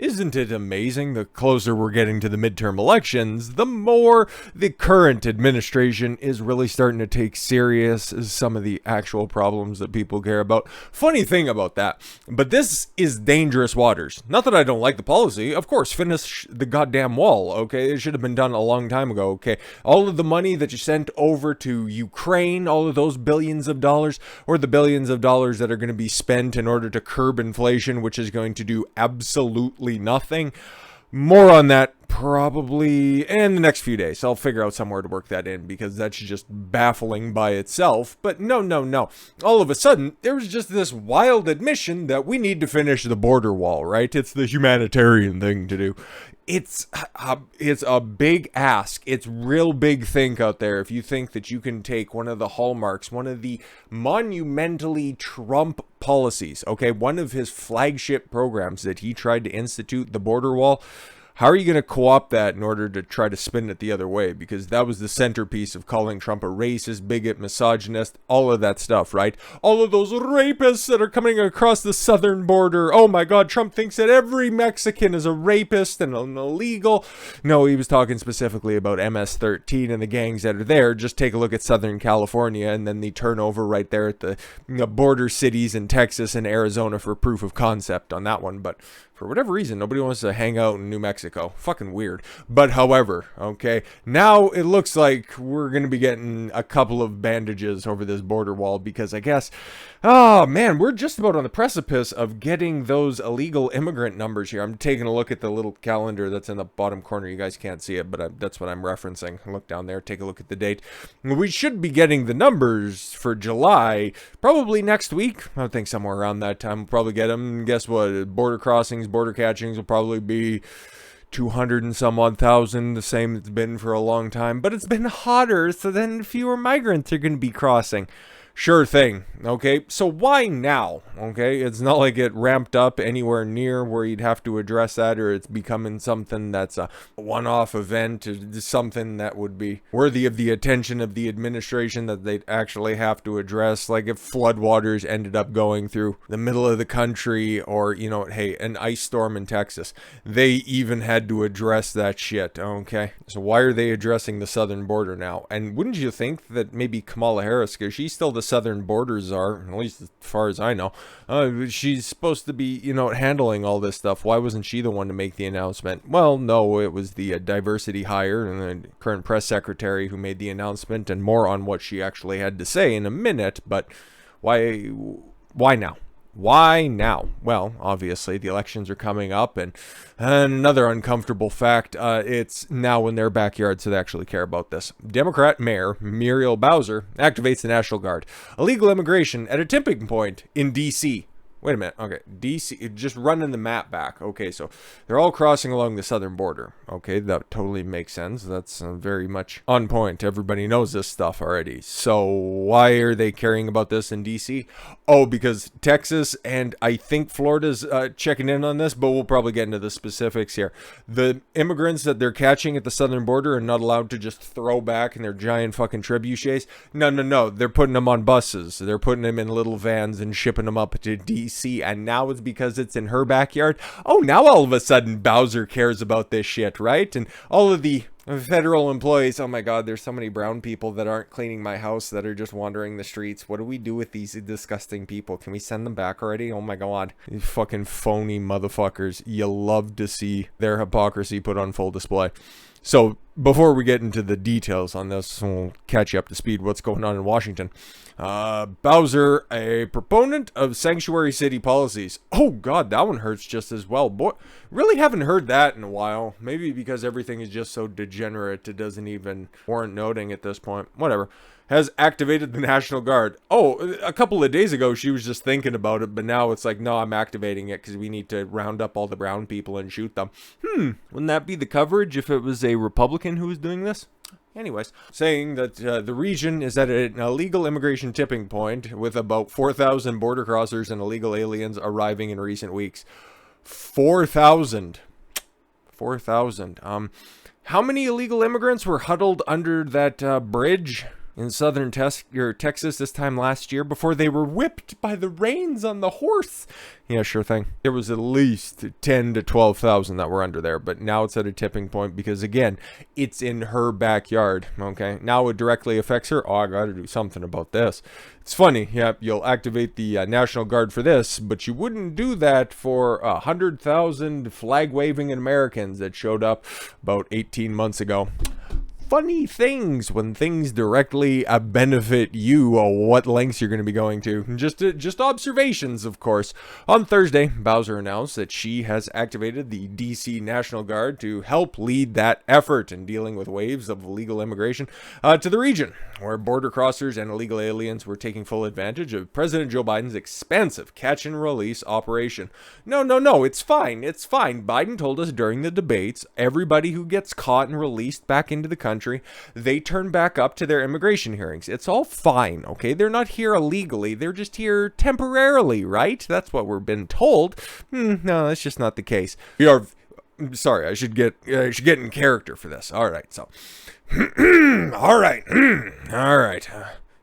Isn't it amazing? The closer we're getting to the midterm elections, the more the current administration is really starting to take serious some of the actual problems that people care about. Funny thing about that, but this is dangerous waters. Not that I don't like the policy. Of course, finish the goddamn wall, okay? It should have been done a long time ago, okay? All of the money that you sent over to Ukraine, all of those billions of dollars, or the billions of dollars that are going to be spent in order to curb inflation, which is going to do absolutely nothing. More on that probably in the next few days. I'll figure out somewhere to work that in because that's just baffling by itself. But no. All of a sudden, there was just this wild admission that we need to finish the border wall, right? It's the humanitarian thing to do. It's a big ask. It's real big think out there if you think that you can take one of the hallmarks, one of the monumentally Trump policies, okay, one of his flagship programs that he tried to institute, the border wall. How are you going to co-opt that in order to try to spin it the other way? Because that was the centerpiece of calling Trump a racist, bigot, misogynist, all of that stuff, right? All of those rapists that are coming across the southern border. Oh my God, Trump thinks that every Mexican is a rapist and an illegal. No, he was talking specifically about MS-13 and the gangs that are there. Just take a look at Southern California and then the turnover right there at the border cities in Texas and Arizona for proof of concept on that one. But for whatever reason, nobody wants to hang out in New Mexico. Fucking weird. But however, okay, now it looks like we're going to be getting a couple of bandages over this border wall because I guess, oh man, we're just about on the precipice of getting those illegal immigrant numbers here. I'm taking a look at the little calendar that's in the bottom corner. You guys can't see it, but that's what I'm referencing. Look down there, take a look at the date. We should be getting the numbers for July probably next week. I think somewhere around that time we'll probably get them. Guess what? Border crossings, border catchings will probably be 200 and some odd thousand, the same it's been for a long time, but it's been hotter, so then fewer migrants are going to be crossing. Sure thing, okay? So why now, okay? It's not like it ramped up anywhere near where you'd have to address that, or it's becoming something that's a one-off event, or something that would be worthy of the attention of the administration that they'd actually have to address. Like if floodwaters ended up going through the middle of the country, or, you know, hey, an ice storm in Texas, they even had to address that shit, okay? So why are they addressing the southern border now? And wouldn't you think that maybe Kamala Harris, because she's still the southern borders are, at least as far as I know, she's supposed to be, you know, handling all this stuff. Why wasn't she the one to make the announcement? Well, no, it was the diversity hire and the current press secretary who made the announcement, and more on what she actually had to say in a minute. But why now? Why now? Well, obviously the elections are coming up, and another uncomfortable fact, it's now in their backyard, so they actually care about this. Democrat Mayor Muriel Bowser activates the National Guard. Illegal immigration at a tipping point in D.C. Wait a minute. Okay, DC, just running the map back. Okay, so they're all crossing along the southern border. Okay, that totally makes sense. That's very much on point. Everybody knows this stuff already. So why are they caring about this in DC? Oh, because Texas and I think Florida's checking in on this, but we'll probably get into the specifics here. The immigrants that they're catching at the southern border are not allowed to just throw back in their giant fucking trebuchets. No. They're putting them on buses. They're putting them in little vans and shipping them up to DC. And now it's because it's in her backyard. Oh, now all of a sudden Bowser cares about this shit, right? And all of the federal employees, oh my God, there's so many brown people that aren't cleaning my house that are just wandering the streets. What do we do with these disgusting people? Can we send them back already? Oh my God. You fucking phony motherfuckers. You love to see their hypocrisy put on full display. So before we get into the details on this, we'll catch you up to speed what's going on in Washington. Bowser, a proponent of sanctuary city policies. Oh God, that one hurts just as well. Boy, really haven't heard that in a while. Maybe because everything is just so degenerate it doesn't even warrant noting at this point. Whatever. Has activated the National Guard. Oh, a couple of days ago she was just thinking about it, but now it's like, no, I'm activating it because we need to round up all the brown people and shoot them. Wouldn't that be the coverage if it was a Republican who was doing this? Anyways, saying that the region is at an illegal immigration tipping point with about 4,000 border crossers and illegal aliens arriving in recent weeks. 4,000. 4,000. How many illegal immigrants were huddled under that bridge? in southern Texas this time last year before they were whipped by the reins on the horse. Yeah, sure thing. There was at least 10 to 12,000 that were under there, but now it's at a tipping point because, again, it's in her backyard, okay? Now it directly affects her. Oh, I got to do something about this. It's funny, yeah, you'll activate the National Guard for this, but you wouldn't do that for 100,000 flag-waving Americans that showed up about 18 months ago. Funny things when things directly benefit you, what lengths you're going to be going to. Just observations, of course. On Thursday, Bowser announced that she has activated the DC National Guard to help lead that effort in dealing with waves of illegal immigration to the region, where border crossers and illegal aliens were taking full advantage of President Joe Biden's expansive catch and release operation. No, it's fine. It's fine. Biden told us during the debates, everybody who gets caught and released back into the country, they turn back up to their immigration hearings. It's all fine, okay? They're not here illegally. They're just here temporarily, right? That's what we're been told. No, that's just not the case. We are... Sorry, I should get in character for this. All right, so... All right.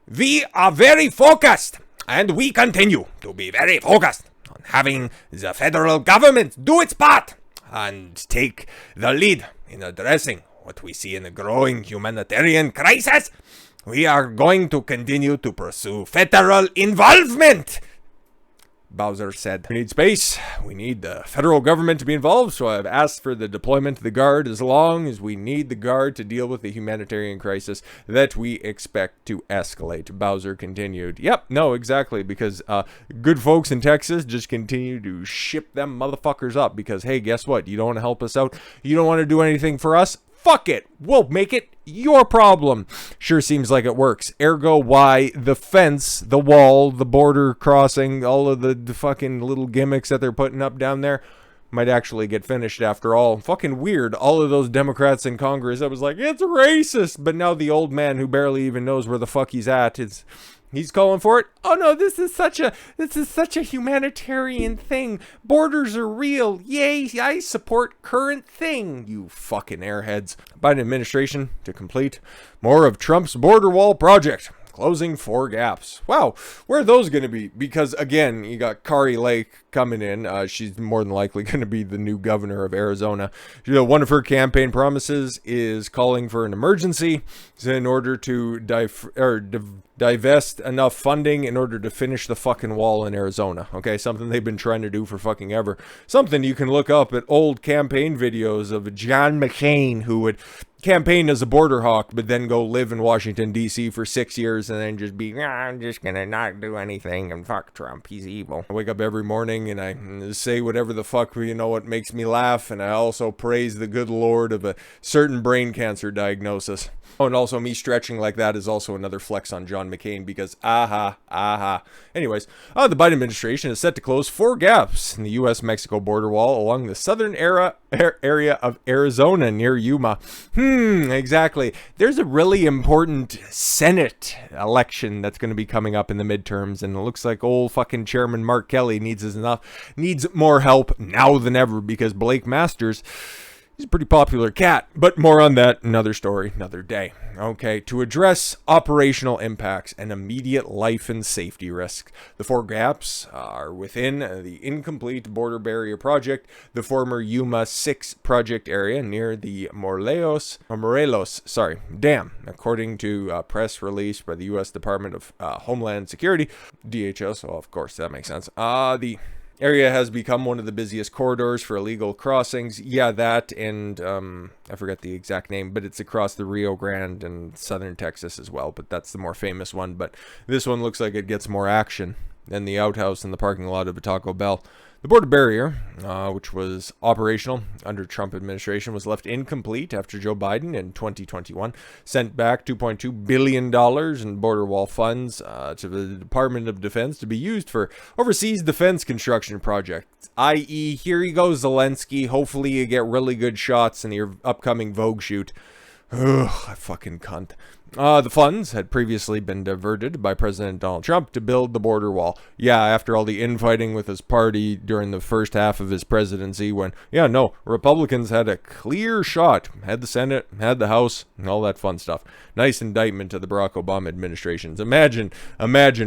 We are very focused, and we continue to be very focused on having the federal government do its part and take the lead in addressing what we see in the growing humanitarian crisis. We are going to continue to pursue federal involvement, Bowser said. We need space. We need the federal government to be involved, so I've asked for the deployment of the Guard as long as we need the Guard to deal with the humanitarian crisis that we expect to escalate, Bowser continued. Yep, no, exactly, because good folks in Texas just continue to ship them motherfuckers up because, hey, guess what? You don't want to help us out? You don't want to do anything for us? Fuck it. We'll make it your problem. Sure seems like it works. Ergo, why the fence, the wall, the border crossing, all of the fucking little gimmicks that they're putting up down there might actually get finished after all. Fucking weird. All of those Democrats in Congress that was like, it's racist. But now the old man who barely even knows where the fuck he's at he's calling for it. Oh no, this is such a humanitarian thing. Borders are real. Yay, I support current thing, you fucking airheads. Biden administration to complete more of Trump's border wall project, closing 4 gaps. Wow, where are those going to be? Because again, you got Kari Lake coming in. She's more than likely going to be the new governor of Arizona. You know, one of her campaign promises is calling for an emergency in order to divest enough funding in order to finish the fucking wall in Arizona. Okay, something they've been trying to do for fucking ever. Something you can look up at old campaign videos of John McCain, who would campaign as a border hawk, but then go live in Washington, D.C. for 6 years and then just be, I'm just gonna not do anything and fuck Trump, he's evil. I wake up every morning and I say whatever the fuck, you know, what makes me laugh, and I also praise the good Lord of a certain brain cancer diagnosis. Oh, and also me stretching like that is also another flex on John McCain because, Anyways, the Biden administration is set to close 4 gaps in the U.S.-Mexico border wall along the southern area of Arizona near Yuma. Exactly. There's a really important Senate election that's going to be coming up in the midterms, and it looks like old fucking Chairman Mark Kelly needs more help now than ever because Blake Masters, he's a pretty popular cat, but more on that, another story, another day. Okay, to address operational impacts and immediate life and safety risks, the 4 gaps are within the incomplete border barrier project, the former Yuma 6 project area near the Morelos Dam, according to a press release by the U.S. Department of Homeland Security, DHS. So of course that makes sense. The area has become one of the busiest corridors for illegal crossings. Yeah, that and I forget the exact name, but it's across the Rio Grande and southern Texas as well. But that's the more famous one. But this one looks like it gets more action than the outhouse in the parking lot of a Taco Bell. The border barrier, which was operational under Trump administration, was left incomplete after Joe Biden in 2021 sent back $2.2 billion in border wall funds to the Department of Defense to be used for overseas defense construction projects, i.e., here you go, Zelensky. Hopefully you get really good shots in your upcoming Vogue shoot. Ugh, I fucking cunt. The funds had previously been diverted by President Donald Trump to build the border wall. Yeah, after all the infighting with his party during the first half of his presidency, when, Republicans had a clear shot, had the Senate, had the House, and all that fun stuff. Nice indictment to the Barack Obama administrations. Imagine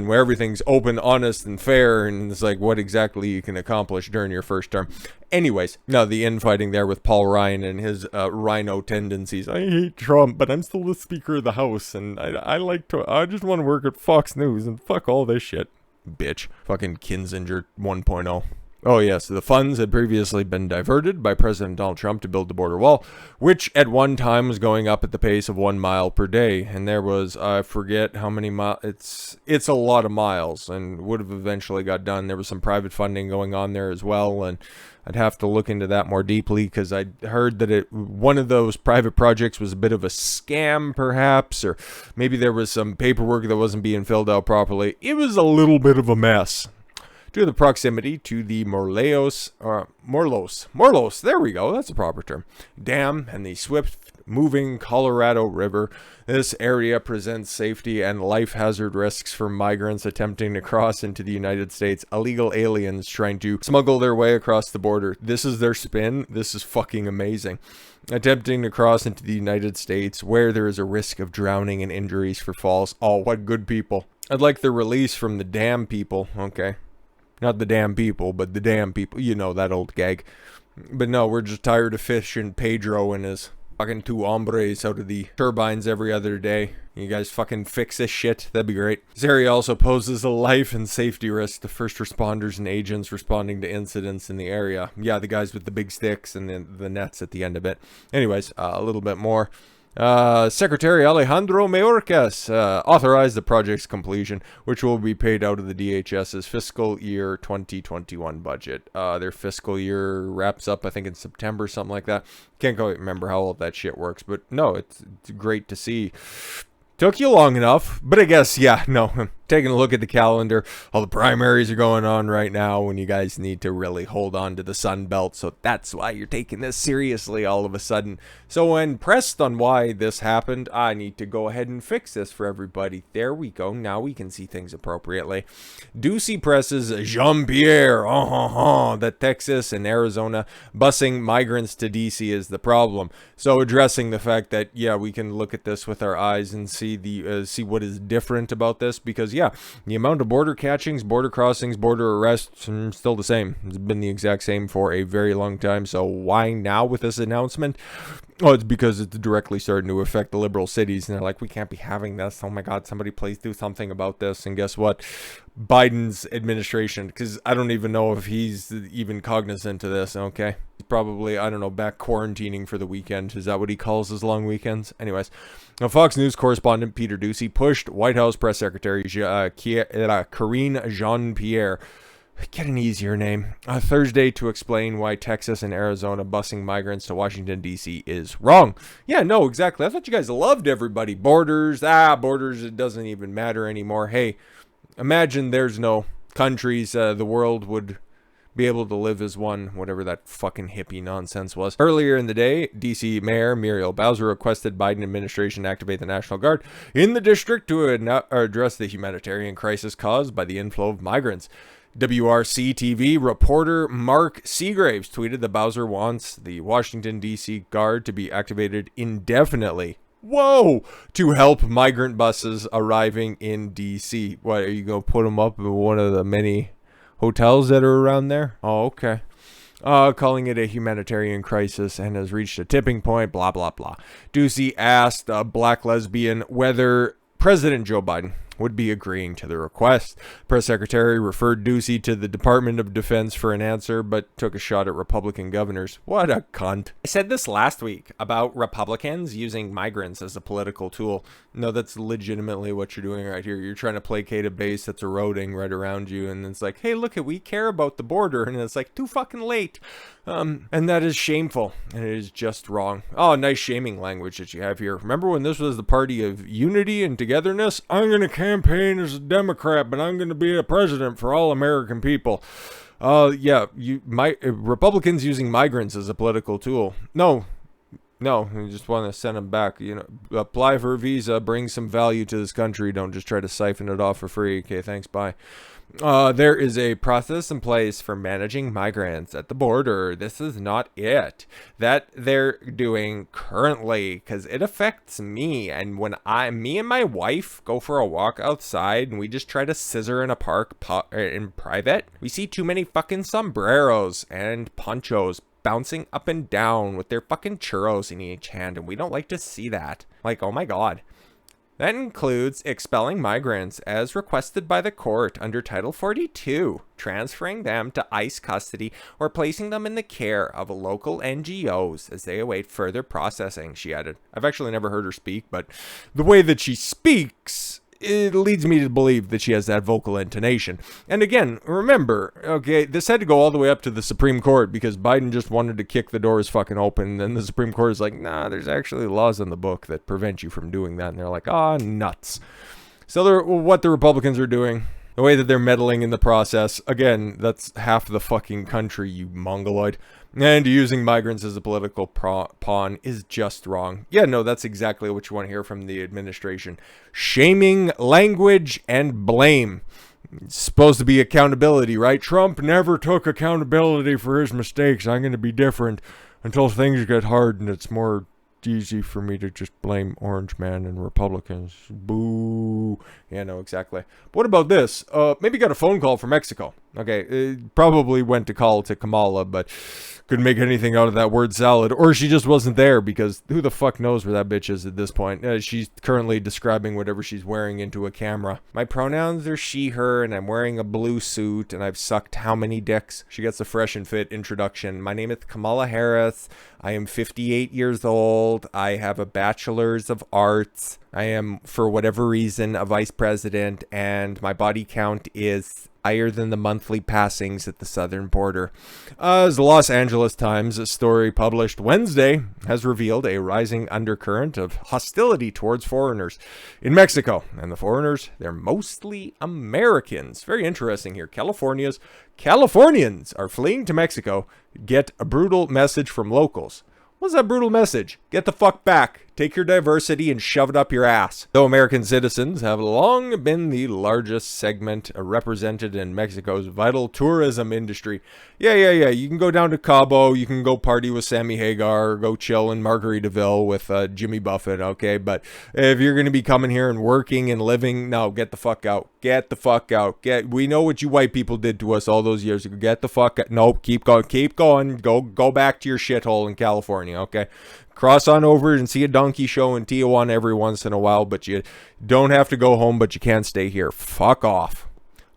where everything's open, honest, and fair, and it's like what exactly you can accomplish during your first term. Anyways, no, the infighting there with Paul Ryan and his rhino tendencies. I hate Trump, but I'm still the Speaker of the House, and I just want to work at Fox News, and fuck all this shit. Bitch. Fucking Kinzinger 1.0. Oh yes, the funds had previously been diverted by President Donald Trump to build the border wall, which at one time was going up at the pace of 1 mile per day, and there was, I forget how many miles, it's a lot of miles, and would have eventually got done. There was some private funding going on there as well, and I'd have to look into that more deeply, because I heard that one of those private projects was a bit of a scam, perhaps, or maybe there was some paperwork that wasn't being filled out properly. It was a little bit of a mess. Due to the proximity to the Morlos, there we go, that's the proper term, dam and the swift-moving Colorado River, this area presents safety and life hazard risks for migrants attempting to cross into the United States, illegal aliens trying to smuggle their way across the border. This is their spin. This is fucking amazing. Attempting to cross into the United States where there is a risk of drowning and injuries for falls. Oh, what good people. I'd like the release from the dam people, okay? Not the damn people, but the damn people. You know, that old gag. But no, we're just tired of fishing Pedro and his fucking two hombres out of the turbines every other day. You guys fucking fix this shit. That'd be great. This area also poses a life and safety risk to first responders and agents responding to incidents in the area. Yeah, the guys with the big sticks and the nets at the end of it. Anyways, a little bit more. Secretary Alejandro Mayorkas authorized the project's completion, which will be paid out of the DHS's fiscal year 2021 budget. Their fiscal year wraps up, I think, in September, something like that. Can't quite remember how all that shit works, but no, it's great to see. Took you long enough, but I guess, taking a look at the calendar, all the primaries are going on right now when you guys need to really hold on to the Sun Belt, so that's why you're taking this seriously all of a sudden. So when pressed on why this happened, I need to go ahead and fix this for everybody. There we go, now we can see things appropriately. Ducey presses Jean-Pierre, that Texas and Arizona busing migrants to DC is the problem. So addressing the fact that, we can look at this with our eyes and see what is different about this, because the amount of border catchings, border crossings, border arrests are still the same. It's been the exact same for a very long time. So why now with this announcement? Oh, it's because it's directly starting to affect the liberal cities, and they're like, we can't be having this. Oh my God, somebody please do something about this. And guess what? Biden's administration, because I don't even know if he's even cognizant of this, okay? He's probably, I don't know, back quarantining for the weekend. Is that what he calls his long weekends? Anyways, now Fox News correspondent Peter Ducey pushed White House Press Secretary Karine Jean-Pierre, get an easier name, Thursday to explain why Texas and Arizona busing migrants to Washington, D.C. is wrong. Yeah, no, exactly. I thought you guys loved everybody. Borders, it doesn't even matter anymore. Hey, imagine there's no countries, the world would be able to live as one, whatever that fucking hippie nonsense was. Earlier in the day, D.C. Mayor Muriel Bowser requested Biden administration activate the National Guard in the district to address the humanitarian crisis caused by the inflow of migrants. WRC-TV reporter Mark Seagraves tweeted that Bowser wants the Washington, D.C. Guard to be activated indefinitely. Whoa! To help migrant buses arriving in D.C. What, are you going to put them up in one of the many hotels that are around there? Oh, okay. Calling it a humanitarian crisis and has reached a tipping point, blah, blah, blah. Ducey asked a black lesbian whether President Joe Biden would be agreeing to the request. Press Secretary referred Ducey to the Department of Defense for an answer, but took a shot at Republican governors. What a cunt. I said this last week about Republicans using migrants as a political tool. No, that's legitimately what you're doing right here. You're trying to placate a base that's eroding right around you, and it's like, hey, look, we care about the border, and it's like, too fucking late. And that is shameful, and it is just wrong. Oh, nice shaming language that you have here. Remember when this was the party of unity and togetherness? I'm going to campaign as a Democrat, but I'm going to be a president for all American people. Republicans using migrants as a political tool. No, No, you just want to send them back. Apply for a visa, bring some value to this country. Don't just try to siphon it off for free. Okay, thanks, bye. There is a process in place for managing migrants at the border. This is not it that they're doing currently, because it affects me. And when me and my wife go for a walk outside and we just try to scissor in a park in private, we see too many fucking sombreros and ponchos bouncing up and down with their fucking churros in each hand, and we don't like to see that. Like, oh my god. That includes expelling migrants as requested by the court under Title 42, transferring them to ICE custody, or placing them in the care of local NGOs as they await further processing, she added. I've actually never heard her speak, but the way that she speaks, it leads me to believe that she has that vocal intonation. And again, remember, okay, this had to go all the way up to the Supreme Court because Biden just wanted to kick the doors fucking open. And then the Supreme Court is like, nah, there's actually laws in the book that prevent you from doing that. And they're like, nuts. So what the Republicans are doing, the way that they're meddling in the process, again, that's half the fucking country, you mongoloid. And using migrants as a political pawn is just wrong. Yeah, no, that's exactly what you want to hear from the administration. Shaming, language, and blame. It's supposed to be accountability, right? Trump never took accountability for his mistakes. I'm going to be different until things get hard and it's more easy for me to just blame Orange Man and Republicans. Boo. Yeah, no, exactly. But what about this? Maybe got a phone call from Mexico. Okay, it probably went to call to Kamala, but couldn't make anything out of that word salad. Or she just wasn't there, because who the fuck knows where that bitch is at this point. She's currently describing whatever she's wearing into a camera. My pronouns are she, her, and I'm wearing a blue suit, and I've sucked how many dicks? She gets a fresh and fit introduction. My name is Kamala Harris. I am 58 years old. I have a bachelor's of arts. I am, for whatever reason, a vice president, and my body count is higher than the monthly passings at the southern border. As the Los Angeles Times, a story published Wednesday, has revealed a rising undercurrent of hostility towards foreigners in Mexico. And the foreigners, they're mostly Americans. Very interesting here. Californians are fleeing to Mexico, get a brutal message from locals. What's that brutal message? Get the fuck back. Take your diversity and shove it up your ass. Though American citizens have long been the largest segment represented in Mexico's vital tourism industry. Yeah. You can go down to Cabo. You can go party with Sammy Hagar. Or go chill in Margaritaville with Jimmy Buffett, okay? But if you're going to be coming here and working and living, no, get the fuck out. Get the fuck out. We know what you white people did to us all those years ago. Get the fuck out. No, keep going. Go back to your shithole in California, okay? Cross on over and see a donkey show in Tijuana every once in a while, but you don't have to go home, but you can't stay here. Fuck off.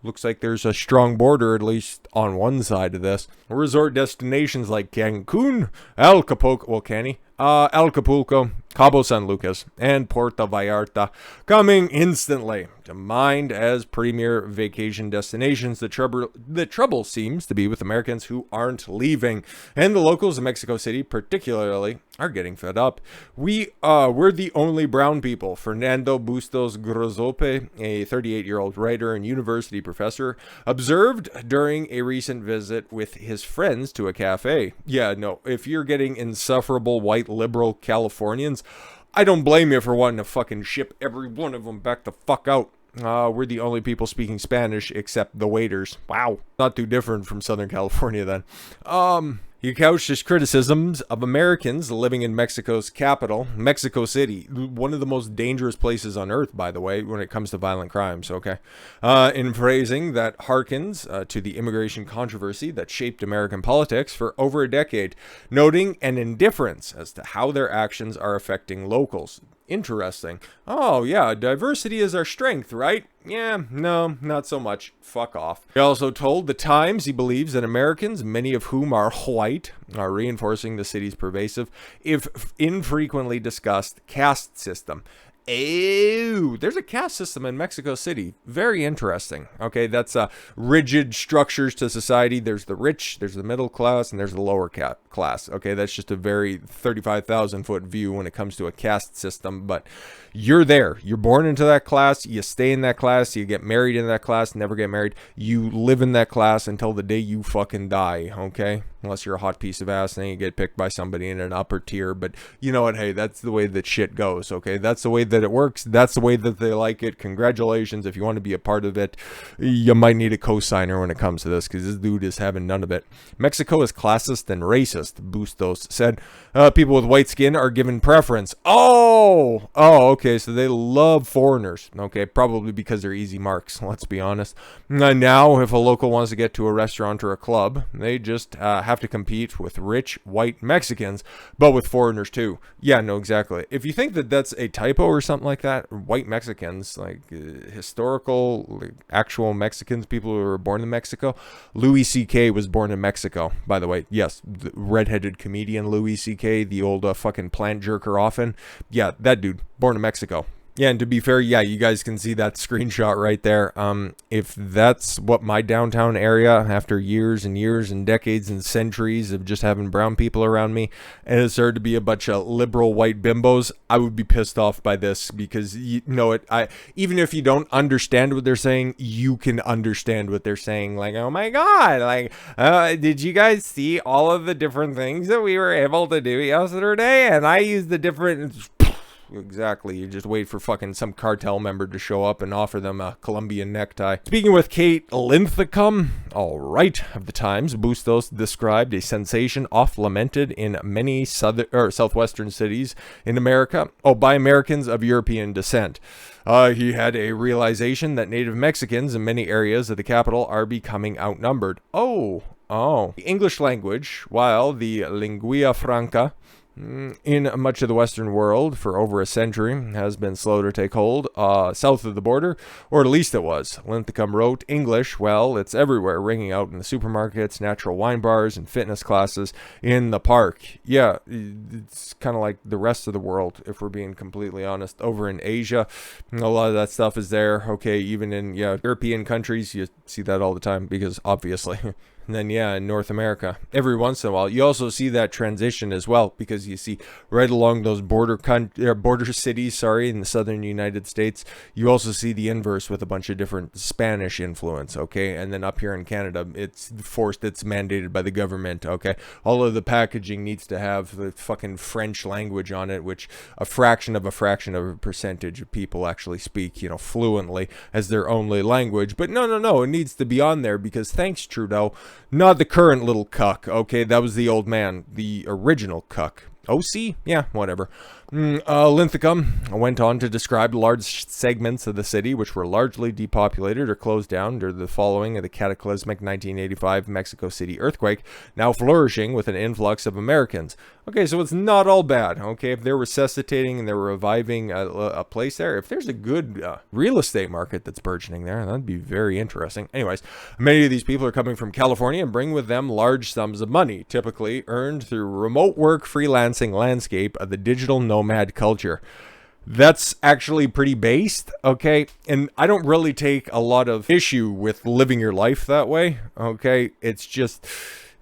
Looks like there's a strong border, at least on one side of this. Resort destinations like Cancun, Acapulco, Cabo San Lucas, and Puerto Vallarta coming instantly to mind as premier vacation destinations. The trouble seems to be with Americans who aren't leaving, and the locals of Mexico City particularly are getting fed up. We're the only brown people. Fernando Bustos Grozope, a 38-year-old writer and university professor, observed during a recent visit with his friends to a cafe. Yeah, no, if you're getting insufferable white liberal Californians, I don't blame you for wanting to fucking ship every one of them back the fuck out. We're the only people speaking Spanish except the waiters. Wow. Not too different from Southern California then. He couched his criticisms of Americans living in Mexico's capital, Mexico City, one of the most dangerous places on earth, by the way, when it comes to violent crimes, okay? In phrasing that harkens to the immigration controversy that shaped American politics for over a decade, noting an indifference as to how their actions are affecting locals. Interesting. Oh, yeah, diversity is our strength, right? Yeah, no, not so much. Fuck off. He also told the Times he believes that Americans, many of whom are white, are reinforcing the city's pervasive, if infrequently discussed, caste system. Oh, there's a caste system in Mexico City. Very interesting. Okay, that's rigid structures to society. There's the rich, there's the middle class, and there's the lower class. Okay, that's just a very 35,000-foot view when it comes to a caste system. But you're there. You're born into that class. You stay in that class. You get married in that class. Never get married. You live in that class until the day you fucking die. Okay. unless you're a hot piece of ass, then you get picked by somebody in an upper tier. But you know what? Hey, that's the way that shit goes, okay? That's the way that it works. That's the way that they like it. Congratulations. If you want to be a part of it, you might need a co-signer when it comes to this, because this dude is having none of it. Mexico is classist and racist, Bustos said. People with white skin are given preference. Oh, okay, so they love foreigners, okay? Probably because they're easy marks, let's be honest. Now, if a local wants to get to a restaurant or a club, they just have to compete with rich white Mexicans, but with foreigners too. Yeah, no, exactly. If you think that that's a typo or something like that, white Mexicans, like historical, like, actual Mexicans, people who were born in Mexico. Louis C.K. was born in Mexico, by the way. Yes, the redheaded comedian Louis C.K., the old fucking plant jerker often. Yeah, that dude, born in Mexico. Yeah, and to be fair, yeah, you guys can see that screenshot right there. If that's what my downtown area, after years and years and decades and centuries of just having brown people around me, and it started to be a bunch of liberal white bimbos, I would be pissed off by this, because you know it. Even if you don't understand what they're saying, you can understand what they're saying. Like, oh my god, like, did you guys see all of the different things that we were able to do yesterday? And I used the different. Exactly. You just wait for fucking some cartel member to show up and offer them a Colombian necktie. Speaking with Kate Linthicum, all right, of the Times, Bustos described a sensation oft lamented in many southwestern cities in America, by Americans of European descent. He had a realization that native Mexicans in many areas of the capital are becoming outnumbered. The English language, while the lingua franca in much of the Western world for over a century, has been slow to take hold south of the border, or at least it was. Linthicum wrote, English, well, it's everywhere, ringing out in the supermarkets, natural wine bars, and fitness classes in the park. Yeah, it's kind of like the rest of the world, if we're being completely honest. Over in Asia, a lot of that stuff is there. Okay, even in European countries, you see that all the time, because obviously. And then, in North America, every once in a while, you also see that transition as well, because you see right along those border cities, in the southern United States, you also see the inverse with a bunch of different Spanish influence, okay? And then up here in Canada, it's forced, it's mandated by the government, okay? All of the packaging needs to have the fucking French language on it, which a fraction of a percentage of people actually speak, fluently as their only language. But no, it needs to be on there, because thanks, Trudeau. Not the current little cuck, okay? That was the old man, the original cuck. OC? Yeah, whatever. Linthicum went on to describe large segments of the city which were largely depopulated or closed down during the following of the cataclysmic 1985 Mexico City earthquake, now flourishing with an influx of Americans. Okay, so it's not all bad, okay? If they're resuscitating and they're reviving a place there, if there's a good real estate market that's burgeoning there, that'd be very interesting. Anyways, many of these people are coming from California and bring with them large sums of money, typically earned through remote work, freelancing landscape of the digital nomad culture. That's actually pretty based, okay? And I don't really take a lot of issue with living your life that way, okay? It's just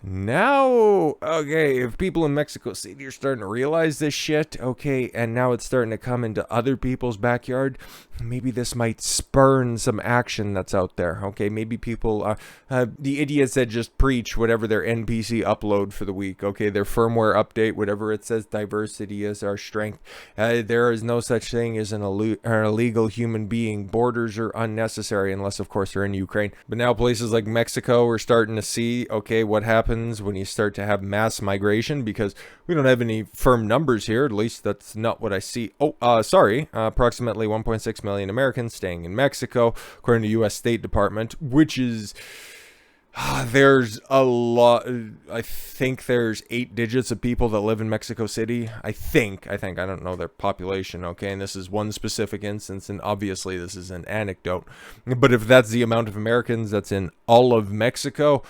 now, okay, if people in Mexico City are starting to realize this shit, okay, and now it's starting to come into other people's backyard, maybe this might spurn some action that's out there, okay? Maybe people, the idiots that just preach whatever their NPC upload for the week, okay? Their firmware update, whatever it says, diversity is our strength. There is no such thing as an illegal human being. Borders are unnecessary, unless, of course, they're in Ukraine. But now places like Mexico, we're starting to see, okay, what happens when you start to have mass migration, because we don't have any firm numbers here. At least that's not what I see. Approximately 1.6 million Americans staying in Mexico, according to U.S. State Department, which is there's a lot. I think there's 8 digits of people that live in Mexico City. I think I don't know their population, okay? And this is one specific instance, and obviously this is an anecdote. But if that's the amount of Americans that's in all of Mexico,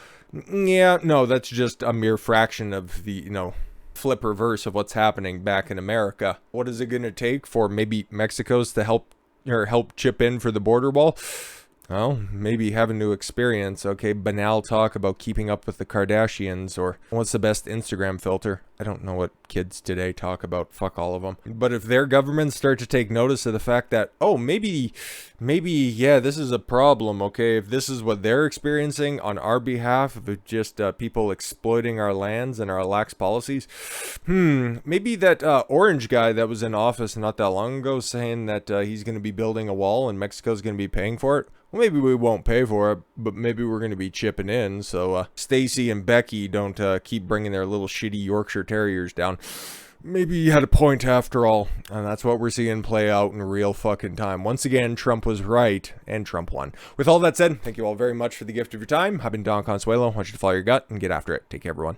yeah, no, that's just a mere fraction of the, flip reverse of what's happening back in America. What is it going to take for maybe Mexico's to help chip in for the border wall? Well, maybe having to experience, okay, banal talk about keeping up with the Kardashians, or what's the best Instagram filter? I don't know what kids today talk about. Fuck all of them. But if their governments start to take notice of the fact that, oh, maybe, yeah, this is a problem, okay? If this is what they're experiencing on our behalf, of just people exploiting our lands and our lax policies, maybe that orange guy that was in office not that long ago saying that he's going to be building a wall and Mexico's going to be paying for it. Well, maybe we won't pay for it, but maybe we're going to be chipping in, so Stacy and Becky don't keep bringing their little shitty Yorkshire Terriers down. Maybe you had a point after all, and that's what we're seeing play out in real fucking time. Once again, Trump was right, and Trump won. With all that said, thank you all very much for the gift of your time. I've been Don Consuelo. I want you to follow your gut and get after it. Take care, everyone.